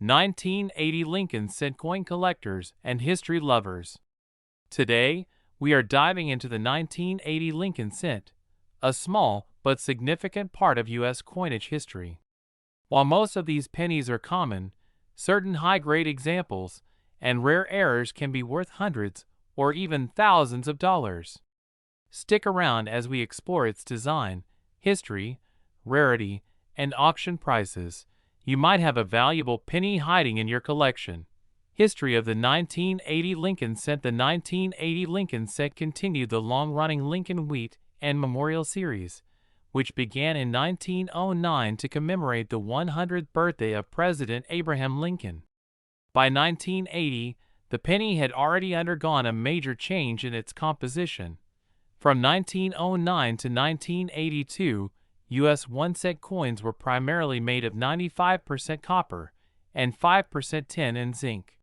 1980 Lincoln Cent coin collectors and history lovers. Today, we are diving into the 1980 Lincoln Cent, a small but significant part of U.S. coinage history. While most of these pennies are common, certain high-grade examples and rare errors can be worth hundreds or even thousands of dollars. Stick around as we explore its design, history, rarity, and auction prices. You might have a valuable penny hiding in your collection. History of the 1980 Lincoln Cent. The 1980 Lincoln Cent continued the long-running Lincoln Wheat and Memorial Series, which began in 1909 to commemorate the 100th birthday of President Abraham Lincoln. By 1980, the penny had already undergone a major change in its composition. From 1909 to 1982, U.S. 1-cent coins were primarily made of 95% copper and 5% tin and zinc.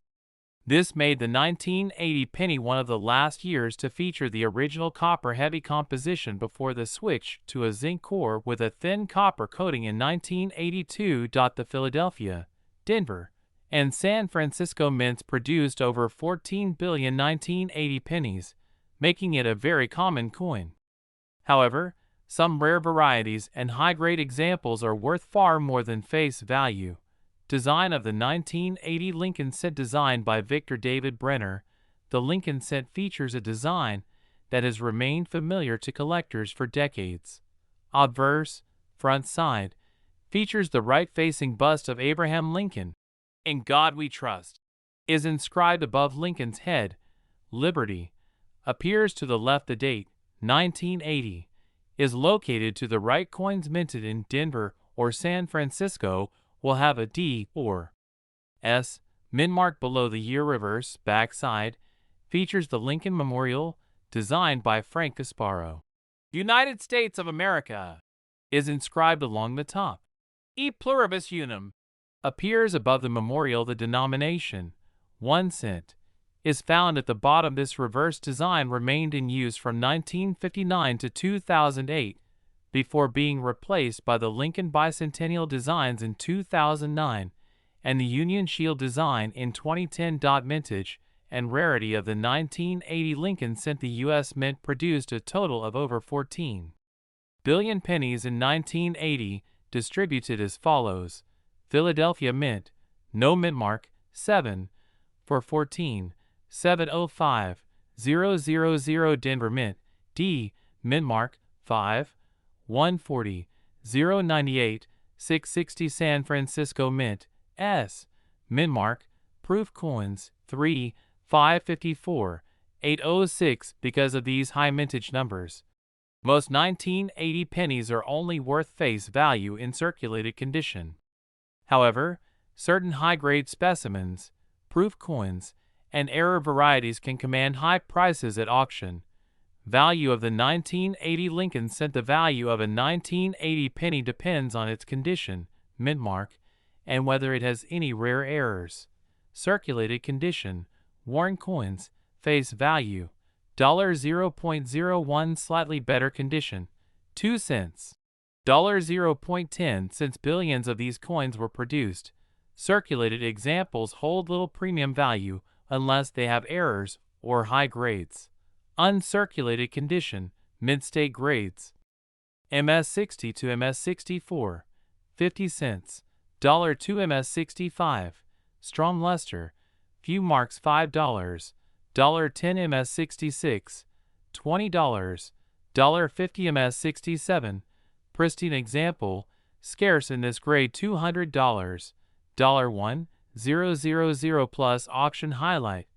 This made the 1980 penny one of the last years to feature the original copper-heavy composition before the switch to a zinc core with a thin copper coating in 1982. The Philadelphia, Denver, and San Francisco mints produced over 14 billion 1980 pennies, making it a very common coin. However, some rare varieties and high-grade examples are worth far more than face value. Design of the 1980 Lincoln Cent. Designed by Victor David Brenner, the Lincoln Cent features a design that has remained familiar to collectors for decades. Obverse, front side, features the right-facing bust of Abraham Lincoln. "In God We Trust" is inscribed above Lincoln's head. Liberty appears to the left. The date, 1980, is located to the right. Coins minted in Denver or San Francisco will have a D or S mint mark below the year. Reverse backside features the Lincoln Memorial, designed by Frank Gasparo. United States of America is inscribed along the top. E pluribus unum appears above the memorial. The denomination, 1 cent, is found at the bottom. This reverse design remained in use from 1959 to 2008, before being replaced by the Lincoln Bicentennial designs in 2009 and the Union Shield design in 2010. Mintage and rarity of the 1980 Lincoln Cent. The U.S. Mint produced a total of over 14 billion pennies in 1980, distributed as follows: Philadelphia Mint, no mint mark, 7 for 14,705,000. Denver Mint, D, mint mark, 5 140, 098, 660. San Francisco Mint, S, mint mark, proof coins, 3, 554, 806. Because of these high mintage numbers, most 1980 pennies are only worth face value in circulated condition. However, certain high-grade specimens, proof coins, and error varieties can command high prices at auction. Value of the 1980 Lincoln Cent. The value of a 1980 penny depends on its condition, mint mark, and whether it has any rare errors. Circulated condition, worn coins, face value, $0.01. Slightly better condition, 2 cents. $0.10. Since billions of these coins were produced, circulated examples hold little premium value unless they have errors or high grades. Uncirculated condition, mid-state grades. MS60 to MS64, 50 cents. $2 MS65, strong luster, few marks. $5, $10 MS66, $20, $50 MS67, pristine example, scarce in this grade. $200, $1,000 plus auction highlight.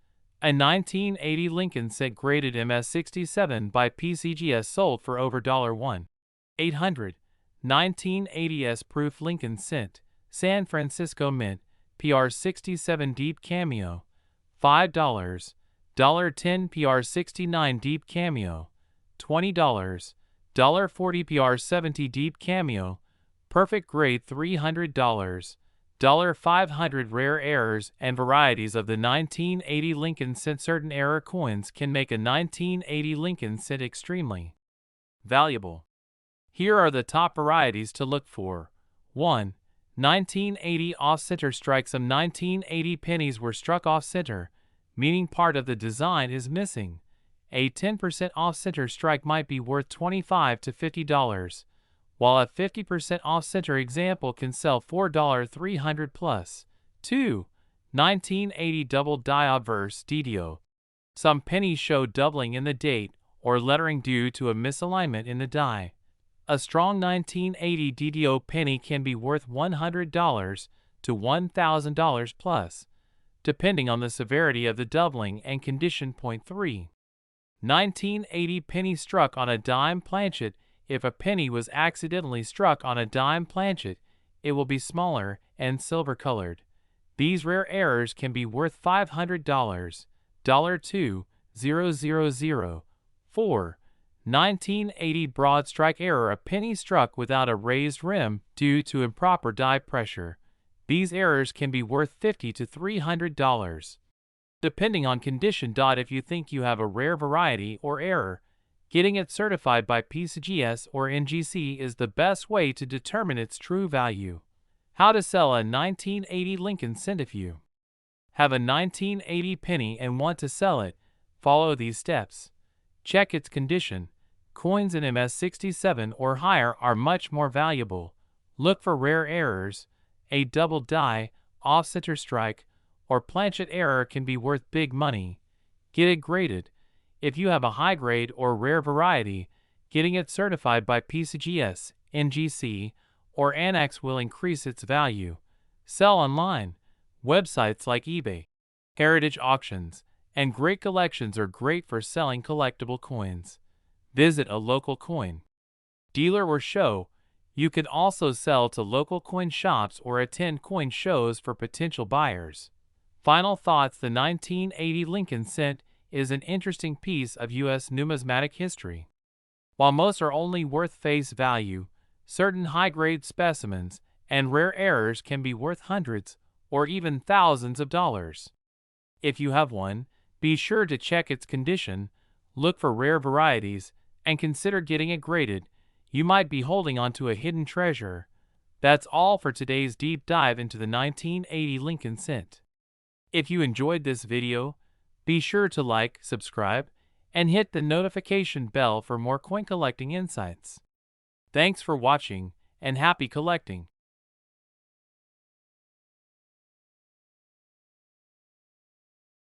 A 1980 Lincoln Cent graded MS67 by PCGS sold for over $1,800. 1980s proof Lincoln Cent, San Francisco Mint, PR67 deep cameo, $5, $10 PR69 deep cameo, $20, $40 PR70 deep cameo, perfect grade. $300, $500. Rare errors and varieties of the 1980 Lincoln Cent. Certain error coins can make a 1980 Lincoln Cent extremely valuable. Here are the top varieties to look for. 1. 1980 off-center strike. Some 1980 pennies were struck off-center, meaning part of the design is missing. A 10% off-center strike might be worth $25 to $50, while a 50% off-center example can sell for $300 plus. 2. 1980 double die obverse DDO. Some pennies show doubling in the date or lettering due to a misalignment in the die. A strong 1980 DDO penny can be worth $100 to $1,000 plus, depending on the severity of the doubling and condition. 3. 1980 penny struck on a dime planchet. If a penny was accidentally struck on a dime planchet, it will be smaller and silver-colored. These rare errors can be worth $500. $2,000. 4. 1980 broad strike error. A penny struck without a raised rim due to improper die pressure. These errors can be worth $50 to $300, depending on condition. If you think you have a rare variety or error, getting it certified by PCGS or NGC is the best way to determine its true value. How to sell a 1980 Lincoln cent. If you have a 1980 penny and want to sell it, follow these steps. Check its condition. Coins in MS67 or higher are much more valuable. Look for rare errors. A double die, off-center strike, or planchet error can be worth big money. Get it graded. If you have a high grade or rare variety, getting it certified by PCGS, NGC, or Annex will increase its value. Sell online. Websites like eBay, heritage auctions, and great collections are great for selling collectible coins. Visit a local coin dealer or show. You can also sell to local coin shops or attend coin shows for potential buyers. Final thoughts. The 1980 Lincoln cent is an interesting piece of U.S. numismatic history. While most are only worth face value, certain high-grade specimens and rare errors can be worth hundreds or even thousands of dollars. If you have one, be sure to check its condition, look for rare varieties, and consider getting it graded. You might be holding onto a hidden treasure. That's all for today's deep dive into the 1980 Lincoln cent. If you enjoyed this video, be sure to like, subscribe, and hit the notification bell for more coin collecting insights. Thanks for watching, and happy collecting!